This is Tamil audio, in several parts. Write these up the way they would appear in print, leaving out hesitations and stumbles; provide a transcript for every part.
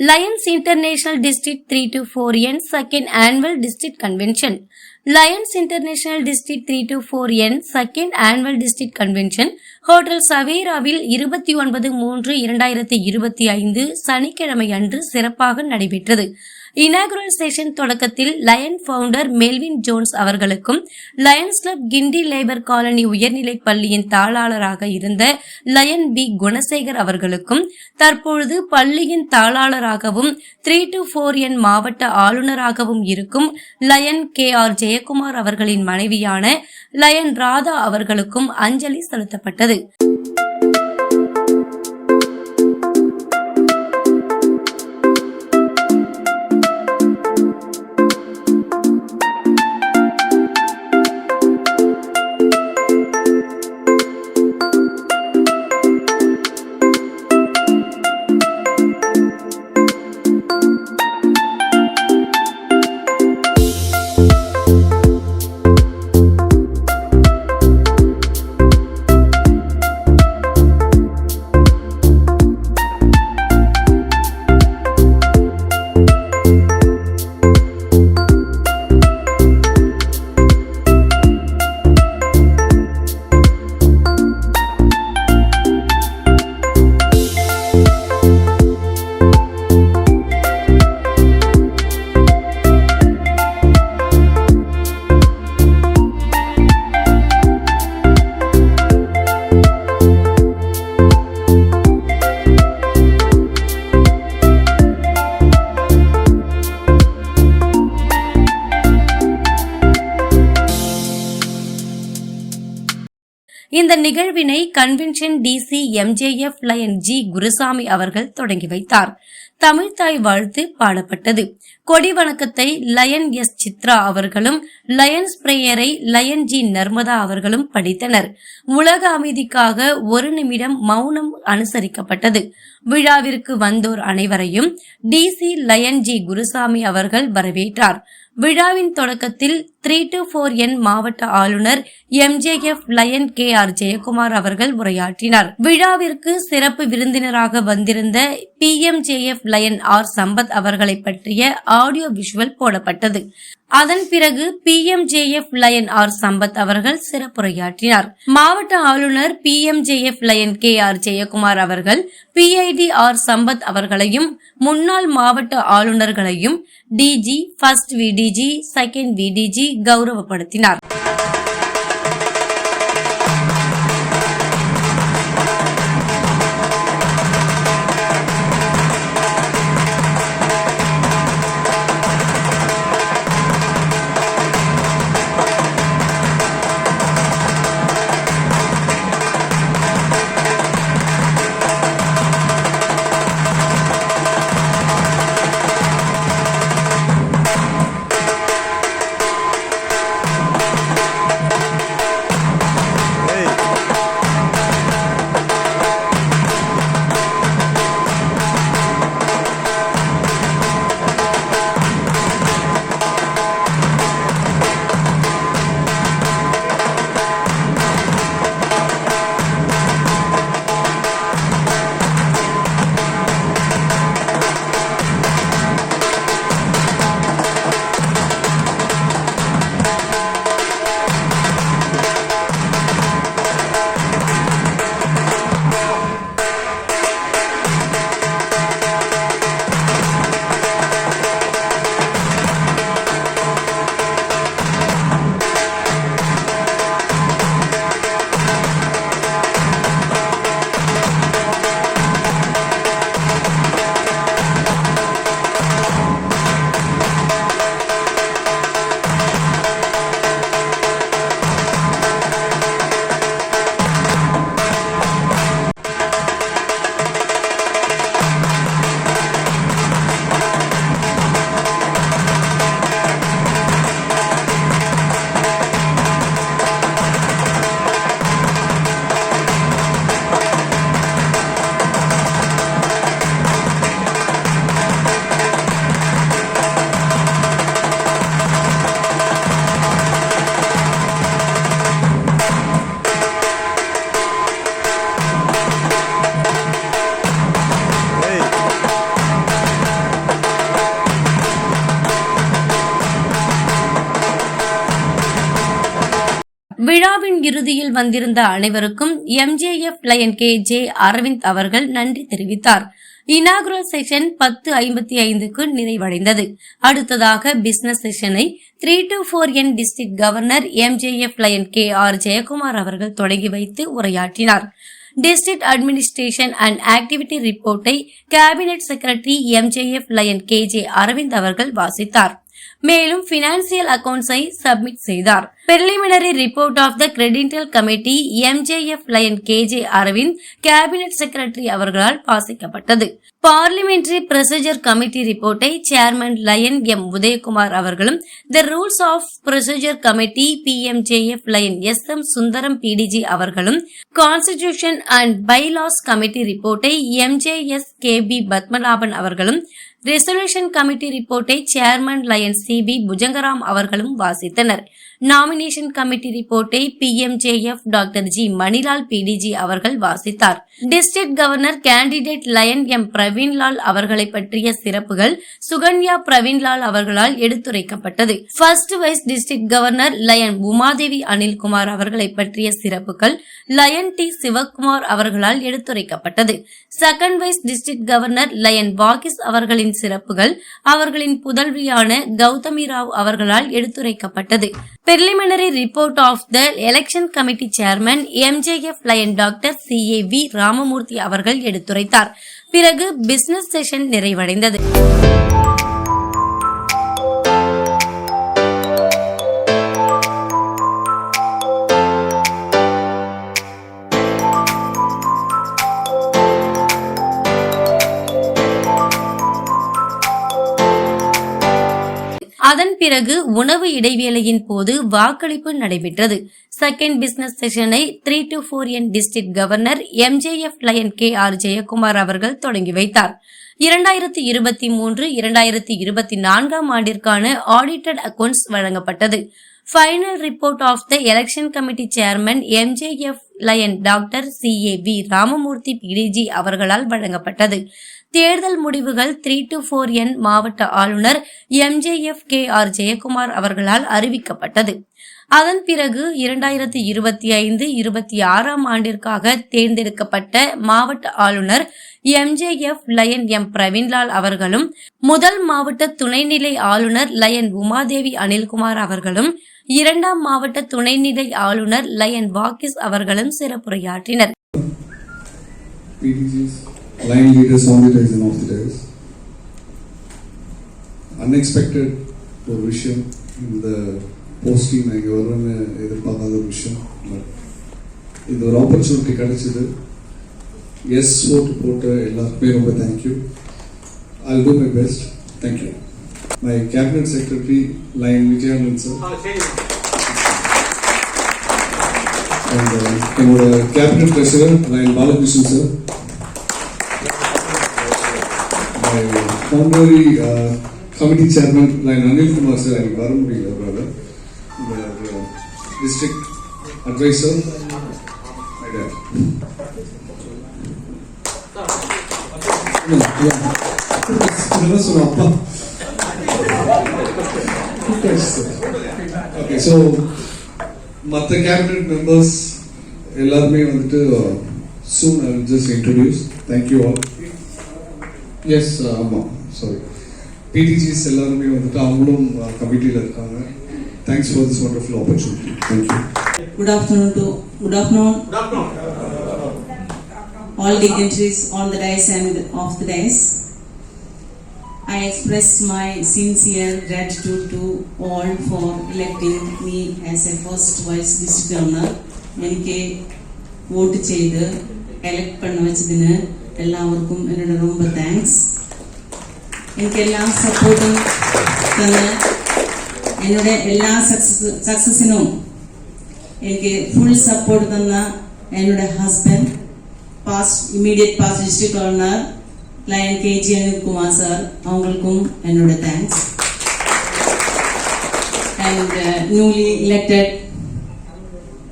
Lions International District 3-4N Second Annual District Convention. Lions International District 3-4N Second Annual District Convention hotel சவேராவில் 29/3/2025 சனிக்கிழமை அன்று சிறப்பாக நடைபெற்றது. இனாகுரல் செஷன் தொடக்கத்தில் லயன் பவுண்டர் மெல்வின் ஜோன்ஸ் அவர்களுக்கும் Lions club Guindy labour colony உயர்நிலை பள்ளியின் தாளாளராக இருந்த லயன் பி குணசேகர் அவர்களுக்கும் தற்பொழுது பள்ளியின் தாளாளராகவும் 3-4N மாவட்ட ஆளுநராகவும் இருக்கும் லயன் KR ஜெயக்குமார் அவர்களின் மனைவியான லயன் ராதா அவர்களுக்கும் அஞ்சலி செலுத்தப்பட்டது. இந்த நிகழ்வினை convention DC MJF lion G Gurusamy அவர்கள் தொடங்கி வைத்தார். தமிழ்தாய் வாழ்த்து பாடப்பட்டது. கொடி வணக்கத்தை லயன் S சித்ரா அவர்களும் லயன்ஸ் பிரேயரை லயன் G நர்மதா அவர்களும் படித்தனர். உலக அமைதிக்காக 1 நிமிடம் மௌனம் அனுசரிக்கப்பட்டது. விழாவிற்கு வந்தோர் அனைவரையும் DC லயன் G குருசாமி அவர்கள் வரவேற்றார். விழாவின் தொடக்கத்தில் 3-4N மாவட்ட ஆளுநர் MJF லயன் KR ஜெயக்குமார் அவர்கள் உரையாற்றினார். விழாவிற்கு சிறப்பு விருந்தினராக வந்திருந்த PMJF லயன் R சம்பத் அவர்களை பற்றிய ஆடியோ விஷுவல் போடப்பட்டது. அதன் பிறகு PMJF லயன் R சம்பத் அவர்கள் சிறப்புரையாற்றினார். மாவட்ட ஆளுநர் PMJF லயன் KR ஜெயக்குமார் அவர்கள் PID R சம்பத் அவர்களையும் முன்னாள் மாவட்ட ஆளுநர்களையும் DG, First VDG, Second VDG கௌரவப்படுத்தினார். விழாவின் இறுதியில் வந்திருந்த அனைவருக்கும் MJF லயன் KJ அரவிந்த் அவர்கள் நன்றி தெரிவித்தார். இனாகுரல் செஷன் 10:55க்கு நிறைவடைந்தது. அடுத்ததாக பிசினஸ் செஷனை 3-4N district governor MJF lion KR Jayakumar அவர்கள் தொடங்கி வைத்து உரையாற்றினார். டிஸ்ட்ரிக்ட் அட்மினிஸ்ட்ரேஷன் அண்ட் ஆக்டிவிட்டி ரிப்போர்ட்டை cabinet secretary MJF lion KJ Aravind அவர்கள் வாசித்தார். மேலும் பினான்சியல் அக்கவுண்ட்ஸை சப்மிட் செய்தார். Preliminary report of the credential committee MJF lion KJ Aravind cabinet secretary அவர்களால் வாசிக்கப்பட்டது. பார்லிமெண்டரி ப்ரொசீஜர் கமிட்டி ரிப்போர்ட்டை சேர்மன் லயன் உதயகுமார் அவர்களும், the rules of procedure committee PMJF lion SM Sundaram PDG அவர்களும், கான்ஸ்டிடியூஷன் அண்ட் பைலாஸ் கமிட்டி ரிப்போர்ட்டை MJS KB பத்மநாபன் அவர்களும், ரெசல்யூஷன் கமிட்டி ரிப்போர்ட்டை சேர்மன் லயன் CB புஜங்கராம் அவர்களும் வாசித்தனர். நாமினேஷன் கமிட்டி ரிப்போர்ட்டை PMJF doctor G Manilal PDG அவர்கள் வாசித்தார். District governor candidate lion Praveenlal அவர்களை பற்றிய சிறப்புகள் சுகன்யா பிரவீன்லால் அவர்களால் எடுத்துரைக்கப்பட்டது. First vice district governor lion Umadevi Anilkumar அவர்களை பற்றிய சிறப்புகள் லயன் T சிவகுமார் அவர்களால் எடுத்துரைக்கப்பட்டது. Second vice district governor lion Vagis அவர்களின் சிறப்புகள் அவர்களின் புதல்வியான கௌதமி ராவ் அவர்களால் எடுத்துரைக்கப்பட்டது. Preliminary report of the election committee chairman MJF lion doctor CAV Ramamurthy அவர்கள் எடுத்துரைத்தார். பிறகு பிசினஸ் செஷன் நிறைவடைந்தது. அதன் பிறகு உணவு இடைவேளையின் போது வாக்களிப்பு நடைபெற்றது. செகண்ட் பிசினஸ் செஷனை 3-4N district governor MJF lion KR Jayakumar அவர்கள் தொடங்கி வைத்தார். 2023-2024 ஆண்டிற்கான ஆடிட்டட் அக்கவுண்ட்ஸ் வழங்கப்பட்டது. Final report of the election committee chairman MJF lion doctor CAV Ramamurthy PDG அவர்களால் வழங்கப்பட்டது. தேர்தல் முடிவுகள் 3-4N மாவட்ட ஆளுநர் MJF KR ஜெயக்குமார் அவர்களால் அறிவிக்கப்பட்டது. அதன் பிறகு 2025-26 ஆண்டிற்காக தேர்ந்தெடுக்கப்பட்ட மாவட்ட ஆளுநர் MJF லயன் பிரவீன்லால் அவர்களும், முதல் மாவட்ட துணைநிலை ஆளுநர் லயன் உமாதேவி அனில்குமார் அவர்களும், இரண்டாம் மாவட்ட துணைநிலை ஆளுநர் லயன் வாகிஸ் அவர்களும் சிறப்புரையாற்றினர். Line leaders, on the days and off the days. Unexpected ஒரு விஷயம், இந்த போஸ்டிங் நான் இங்கே வருவேன்னு எதிர்பார்க்காத ஒரு விஷயம். இந்த ஒரு ஆப்பர்ச்சுனிட்டி கிடைச்சது. எஸ் ஓட்டு போட்ட எல்லாருக்குமே ரொம்ப thank you. I'll do my best. Thank you. My cabinet secretary lion Vijayanand sir, என்னோட cabinet treasurer lion Balakrishnan sir, Honorary Committee Chairman Line Anil Kumar sir, I am brother. District Advisor, my dad. Okay, so மற்ற cabinet members எல்லாருமே வந்துட்டு soon I will just introduce. Thank you all. Yes, sorry. PTGs எல்லாருமே வந்துட்டு அவங்களும் கமிட்டியில் இருக்காங்க. Thanks for this wonderful opportunity. Thank you. Good afternoon. All dignitaries on the dais and off the dais. I express my sincere gratitude to all for electing me as a first vice district governor. എനിക്ക് വോട്ട് ചെയ്ത് എലക്ട് பண்ண വെച്ചതിന് എല്ലാവർക്കും എന്നോട് ரொம்ப താങ്ക്സ്. എനിക്ക് എല്ലാ സപ്പോർട്ടും തന്ന് എന്നോട് എല്ലാ സക്സസിനും എനിക്ക് ഫുൾ സപ്പോർട്ട് തന്ന എന്നോട് husband immediate past district governor lion KG Anilkumar sir, அவங்களுக்கும் എന്നോട് thanks. And newly elected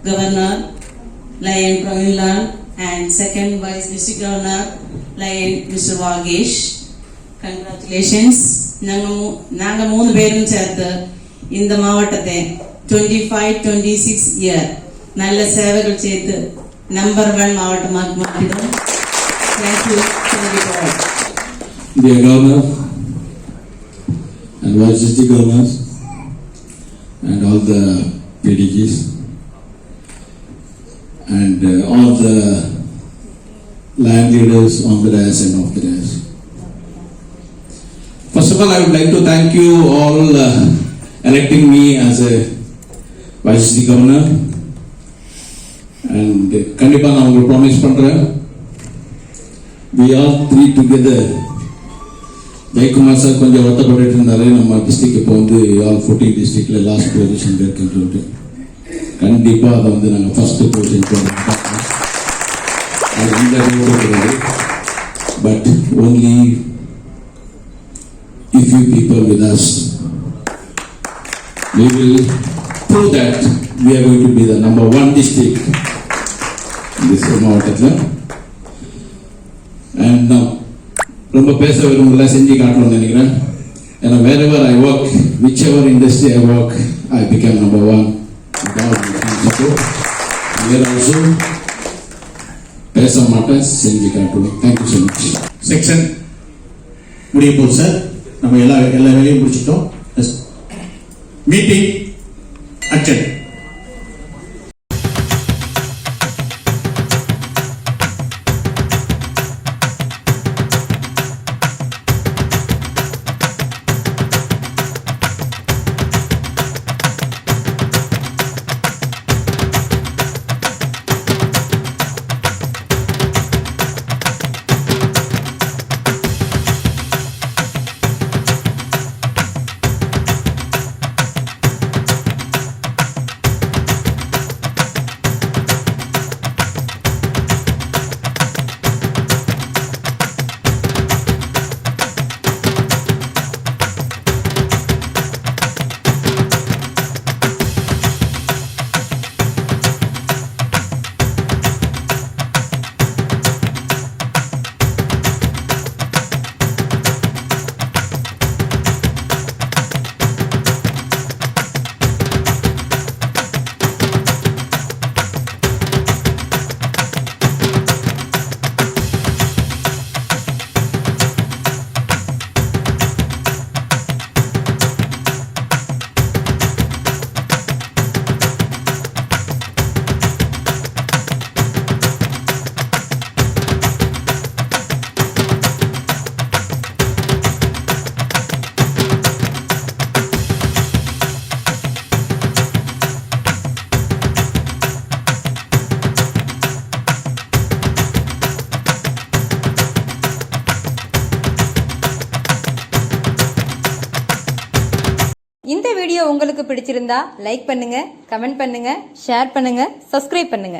governor lion Praveenlal and second vice district governor like Mr. Vagesh, congratulations. நாங்க மூணு பேரும் சேர்த்து இந்த மாவட்டத்தை 25-26 year நல்ல சேவைகள் செய்து நம்பர் 1 மாவட்டமாக மாற்றிடும். Thank you. Dear Governor and Vice District Governors and all the PDGs and all the land leaders on the dais and off the dais. First of all, I would like to thank you all electing me as a Vice District Governor. And கண்டிப்பா நான் உங்களுக்கு ப்ராமிஸ் பண்றேன், we all three together. Jayakumar sir கொஞ்சம் வருத்தப்பட்டு இருந்தாரு, நம்ம டிஸ்ட்ரிக்ட் இப்போ வந்து ஆல் 14 டிஸ்ட்ரிக்ட்ல லாஸ்ட் பொசிஷன் இருக்குன்னு சொல்லிட்டு. கண்டிப்பா அதை வந்து நாங்கள் ஃபர்ஸ்ட் பொசிஷன் போகிறோம். அது இந்த கிடையாது, but only if you people with us, we will prove that we are going to be the number 1 district in this மாவட்டத்தில். And now ரொம்ப பேச விரும்பல, செஞ்சு காட்டணும்னு நினைக்கிறேன். ஏன்னா wherever I work, whichever industry I work, I become number 1. Here also பேச மாட்டேன், செஞ்சு காட்டுவேன். Thank you so much. Section முடிய போகுது சார். நம்ம எல்லா வேலையும் முடிச்சிட்டோம். Meeting attend. இந்த வீடியோ உங்களுக்கு பிடிச்சிருந்தா லைக் பண்ணுங்க, கமெண்ட் பண்ணுங்க, ஷேர் பண்ணுங்க, சப்ஸ்கிரைப் பண்ணுங்க.